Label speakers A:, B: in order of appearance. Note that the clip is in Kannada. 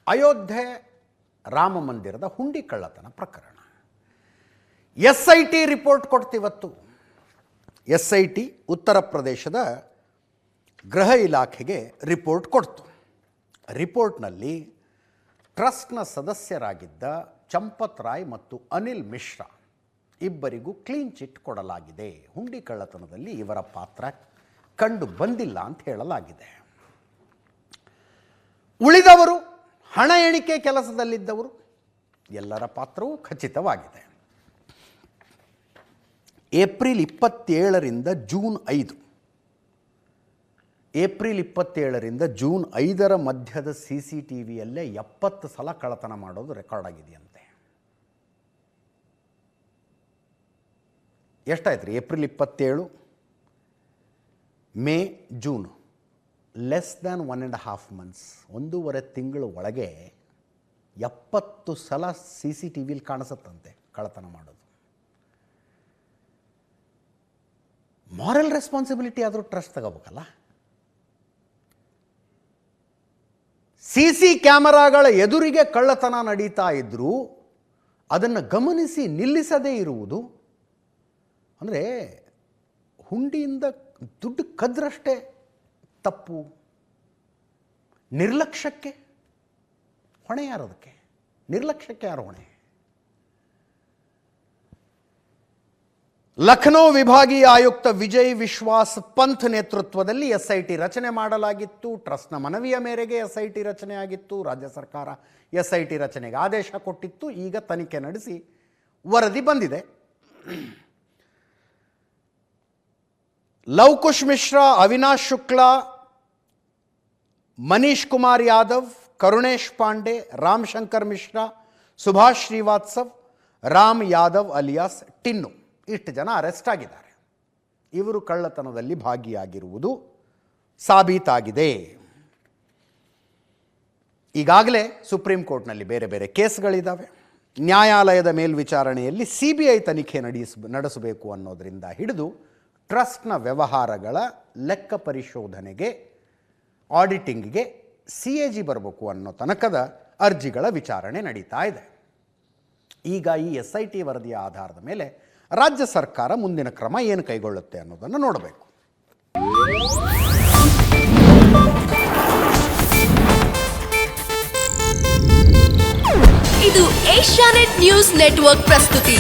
A: ಅಯೋಧ್ಯೆ ರಾಮ ಮಂದಿರದ ಹುಂಡಿ ಕಳ್ಳತನ ಪ್ರಕರಣ. SIT report ಕೊಡ್ತಿವತ್ತು. SIT ಉತ್ತರ ಪ್ರದೇಶದ ಗೃಹ ಇಲಾಖೆಗೆ ರಿಪೋರ್ಟ್ ಕೊಡ್ತು. ರಿಪೋರ್ಟ್ನಲ್ಲಿ ಟ್ರಸ್ಟ್ನ ಸದಸ್ಯರಾಗಿದ್ದ ಚಂಪತ್ ರಾಯ್ ಮತ್ತು ಅನಿಲ್ ಮಿಶ್ರಾ ಇಬ್ಬರಿಗೂ ಕ್ಲೀನ್ ಚಿಟ್ ಕೊಡಲಾಗಿದೆ. ಹುಂಡಿ ಕಳ್ಳತನದಲ್ಲಿ ಇವರ ಪಾತ್ರ ಕಂಡು ಬಂದಿಲ್ಲ ಅಂತ ಹೇಳಲಾಗಿದೆ. ಉಳಿದವರು ಹಣ ಎಣಿಕೆ ಕೆಲಸದಲ್ಲಿದ್ದವರು ಎಲ್ಲರ ಪಾತ್ರವೂ ಖಚಿತವಾಗಿದೆ. ಏಪ್ರಿಲ್ 27ರಿಂದ ಜೂನ್ 5 ಏಪ್ರಿಲ್ 27ರಿಂದ ಜೂನ್ 5ರ ಮಧ್ಯದ CCTVಯಲ್ಲೇ 70 ಸಲ ಕಳ್ಳತನ ಮಾಡೋದು ರೆಕಾರ್ಡ್ ಆಗಿದೆಯಂತೆ. ಎಷ್ಟಾಯ್ತು ರೀ? April 27, May, June, less than 1.5 months, 1.5 ತಿಂಗಳ ಒಳಗೆ 70 ಸಲ CCTVಲಿ ಕಾಣಿಸುತ್ತಂತೆ ಕಳ್ಳತನ ಮಾಡೋದು. ಮಾರಲ್ ರೆಸ್ಪಾನ್ಸಿಬಿಲಿಟಿ ಆದರೂ ಟ್ರಸ್ಟ್ ತಗೋಬೇಕಲ್ಲ. CC ಕ್ಯಾಮರಾಗಳ ಎದುರಿಗೆ ಕಳ್ಳತನ ನಡೀತಾ ಇದ್ದರೂ ಅದನ್ನು ಗಮನಿಸಿ ನಿಲ್ಲಿಸದೇ ಇರುವುದು ಅಂದರೆ ಹುಂಡಿಯಿಂದ ದುಡ್ಡು ಕದ್ರಷ್ಟೇ ತಪ್ಪು. ನಿರ್ಲಕ್ಷ್ಯಕ್ಕೆ ಹೊಣೆ ಯಾರು? ಅದಕ್ಕೆ ನಿರ್ಲಕ್ಷ್ಯಕ್ಕೆ ಯಾರು ಹೊಣೆ? ಲಖನೌ ವಿಭಾಗೀಯ ಆಯುಕ್ತ ವಿಜಯ್ ವಿಶ್ವಾಸ್ ಪಂಥ್ ನೇತೃತ್ವದಲ್ಲಿ SIT ರಚನೆ ಮಾಡಲಾಗಿತ್ತು. ಟ್ರಸ್ಟ್ನ ಮನವಿಯ ಮೇರೆಗೆ SIT ರಚನೆ ಆಗಿತ್ತು. ರಾಜ್ಯ ಸರ್ಕಾರ SIT ರಚನೆಗೆ ಆದೇಶ ಕೊಟ್ಟಿತ್ತು. ಈಗ ತನಿಖೆ ನಡೆಸಿ ವರದಿ ಬಂದಿದೆ. ಲವಕುಶ್ ಮಿಶ್ರಾ, ಅವಿನಾಶ್ ಶುಕ್ಲಾ, ಮನೀಶ್ ಕುಮಾರ್ ಯಾದವ್, ಕರುಣೇಶ್ ಪಾಂಡೆ, ರಾಮ್ ಶಂಕರ್ ಮಿಶ್ರಾ, ಸುಭಾಷ್ ಶ್ರೀವಾತ್ಸವ್, ರಾಮ್ ಯಾದವ್ ಅಲಿಯಾಸ್ ಟಿನ್ನು ಇಷ್ಟು ಜನ ಅರೆಸ್ಟ್ ಆಗಿದ್ದಾರೆ. ಇವರು ಕಳ್ಳತನದಲ್ಲಿ ಭಾಗಿಯಾಗಿರುವುದು ಸಾಬೀತಾಗಿದೆ. ಈಗಾಗಲೇ ಸುಪ್ರೀಂ ಕೋರ್ಟ್ನಲ್ಲಿ ಬೇರೆ ಬೇರೆ ಕೇಸ್ಗಳಿದ್ದಾವೆ. ನ್ಯಾಯಾಲಯದ ಮೇಲ್ವಿಚಾರಣೆಯಲ್ಲಿ CBI ತನಿಖೆ ನಡೆಸಬೇಕು ಅನ್ನೋದರಿಂದ ಹಿಡಿದು ಟ್ರಸ್ಟ್ನ ವ್ಯವಹಾರಗಳ ಲೆಕ್ಕ ಪರಿಶೋಧನೆಗೆ, ಆಡಿಟಿಂಗ್ಗೆ CAG ಬರಬೇಕು ಅನ್ನೋ ತನಕದ ಅರ್ಜಿಗಳ ವಿಚಾರಣೆ ನಡೀತಾ ಇದೆ. ಈಗ ಈ SIT ವರದಿಯ ಆಧಾರದ ಮೇಲೆ ರಾಜ್ಯ ಸರ್ಕಾರ ಮುಂದಿನ ಕ್ರಮ ಏನು ಕೈಗೊಳ್ಳುತ್ತೆ ಅನ್ನೋದನ್ನು ನೋಡಬೇಕು.
B: ಇದು ಏಷ್ಯಾನೆಟ್ ನ್ಯೂಸ್ ನೆಟ್ವರ್ಕ್ ಪ್ರಸ್ತುತಿ.